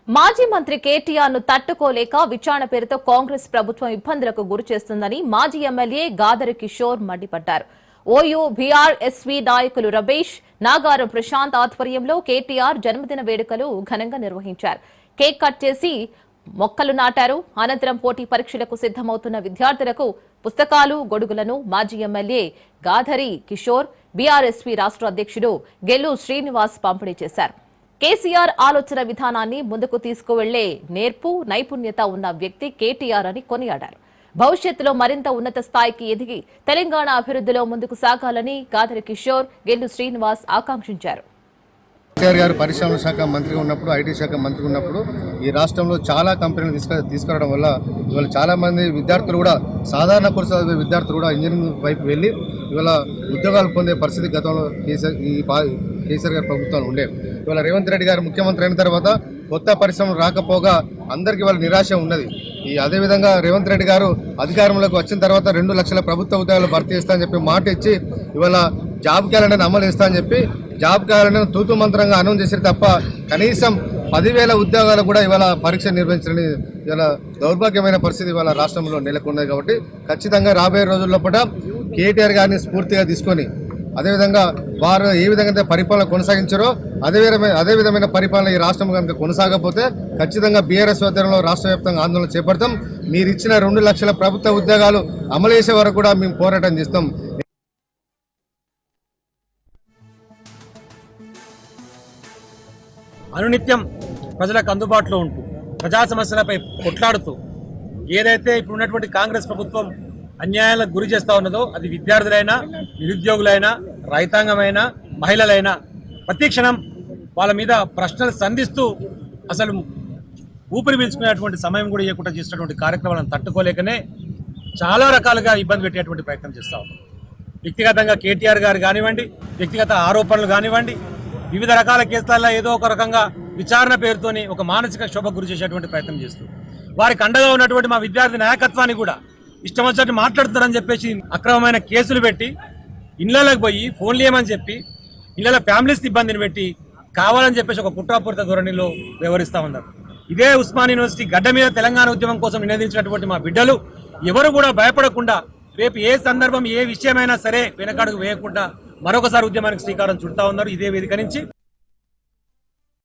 మాజీ మంత్రి కేటీఆర్ ను తట్టుకోలేక విచారణ పేరుతో కాంగ్రెస్ ప్రభుత్వం ఇబ్బందులకు గురిచేస్తుందని మాజీ ఎమ్మెల్యే గాదరి కిషోర్ మండిపడ్డారు. ఓయూ బీఆర్ఎస్వీ నాయకులు రమేష్, నాగారం ప్రశాంత్ ఆధ్వర్యంలో కేటీఆర్ జన్మదిన వేడుకలు ఘనంగా నిర్వహించారు. కేక్ కట్ చేసి మొక్కలు నాటారు. అనంతరం పోటీ పరీక్షలకు సిద్దమవుతున్న విద్యార్థులకు పుస్తకాలు, గొడుగులను మాజీ ఎమ్మెల్యే గాదరి కిషోర్, బీఆర్ఎస్వీ రాష్ట్ర అధ్యక్షుడు గెల్లు శ్రీనివాస్ పంపిణీ చేశారు. కేసీఆర్ ఆలోచన విధానాన్ని ముందుకు తీసుకువెళ్లే నేర్పు, నైపుణ్యత ఉన్న వ్యక్తి కేటీఆర్ అని కొనియాడారు. భవిష్యత్తులో మరింత ఉన్నత స్థాయికి ఎదిగి తెలంగాణ అభివృద్ధిలో ముందుకు సాగాలని గాదరి కిషోర్, గెల్లు శ్రీనివాస్ ఆకాంక్షించారు. కేసీఆర్ గారు పరిశ్రమల శాఖ మంత్రిగా ఉన్నప్పుడు, ఐటీ శాఖ మంత్రిగా ఉన్నప్పుడు ఈ రాష్ట్రంలో చాలా కంపెనీలు తీసుకురావడం వల్ల ఇవాళ చాలా మంది విద్యార్థులు కూడా, సాధారణ కోర్సు చదివే విద్యార్థులు కూడా ఇంజనీరింగ్ వైపు వెళ్ళి ఇవాళ ఉద్యోగాలు పొందే పరిస్థితి గతంలో కేసీఆర్ గారి ప్రభుత్వాలు ఉండే. ఇవాళ రేవంత్ రెడ్డి గారు ముఖ్యమంత్రి అయిన తర్వాత కొత్త పరిశ్రమలు రాకపోగా అందరికీ వాళ్ళ నిరాశ ఉన్నది. అదేవిధంగా రేవంత్ రెడ్డి గారు అధికారంలోకి వచ్చిన తర్వాత 2 లక్షల ప్రభుత్వ ఉద్యోగాలు భర్తీ చేస్తా అని చెప్పి మాట ఇచ్చి ఇవాళ జాబ్ క్యాలెండర్ని అమలు చేస్తా అని చెప్పి జాబ్ క్యాలెండర్ను తూతు మంత్రంగా అనౌన్స్ చేశారు తప్ప కనీసం 10,000 ఉద్యోగాలు కూడా ఇవాళ పరీక్ష నిర్వహించని ఇవాళ దౌర్భాగ్యమైన పరిస్థితి ఇవాళ రాష్ట్రంలో నెలకొన్నది. కాబట్టి ఖచ్చితంగా రాబోయే రోజుల్లో కూడా కేటీఆర్ గారిని స్ఫూర్తిగా తీసుకొని అదేవిధంగా వారు ఏ విధంగా పరిపాలన కొనసాగించారో అదే విధమైన పరిపాలన ఈ రాష్ట్రం కనుక కొనసాగకపోతే ఖచ్చితంగా బీఆర్ఎస్ ఆధ్వర్యంలో రాష్ట్ర వ్యాప్తంగా ఆందోళన చేపడతాం. మీరు ఇచ్చిన 2 లక్షల ప్రభుత్వ ఉద్యోగాలు అమలు చేసే వరకు కూడా మేము పోరాటం చేస్తాం. అనునిత్యం ప్రజలకు అందుబాటులో ఉంటూ ప్రజా సమస్యలపై కొట్లాడుతూ ఏదైతే ఇప్పుడు ఉన్నటువంటి కాంగ్రెస్ ప్రభుత్వం అన్యాయాలకు గురి చేస్తూ ఉన్నదో అది విద్యార్థులైనా, నిరుద్యోగులైనా, రైతాంగమైనా, మహిళలైనా ప్రతి క్షణం వాళ్ళ మీద ప్రశ్నలు సంధిస్తూ అసలు ఊపిరి పీల్చుకునేటువంటి సమయం కూడా ఇవ్వకుండా చేసినటువంటి కార్యక్రమాలను తట్టుకోలేకనే చాలా రకాలుగా ఇబ్బంది పెట్టేటువంటి ప్రయత్నం చేస్తూ ఉన్నాం. వ్యక్తిగతంగా కేటీఆర్ గారు కానివ్వండి, వ్యక్తిగత ఆరోపణలు కానివ్వండి, వివిధ రకాల కేసులలో ఏదో ఒక రకంగా విచారణ పేరుతోని ఒక మానసిక శోభకు గురి చేసేటువంటి ప్రయత్నం చేస్తూ వారికి అండగా ఉన్నటువంటి మా విద్యార్థి నాయకత్వాన్ని కూడా ఇష్టం వచ్చినట్టు మాట్లాడుతారని చెప్పేసి అక్రమమైన కేసులు పెట్టి ఇళ్లలోకి పోయి ఫోన్లు చేయమని చెప్పి ఇళ్ల ఫ్యామిలీస్ ఇబ్బందిని పెట్టి కావాలని చెప్పేసి ఒక కుట్రాపూరిత ధోరణిలో వ్యవహరిస్తూ ఉన్నారు. ఇదే ఉస్మాన్ యూనివర్సిటీ గడ్డ మీద తెలంగాణ ఉద్యమం కోసం నినదించినటువంటి మా బిడ్డలు ఎవరు కూడా భయపడకుండా రేపు ఏ సందర్భం ఏ విషయమైనా సరే వెనకడుగు వేయకుండా మరొకసారి ఉద్యమానికి శ్రీకారం చుడతా ఉన్నారు ఇదే వేదిక నుంచి.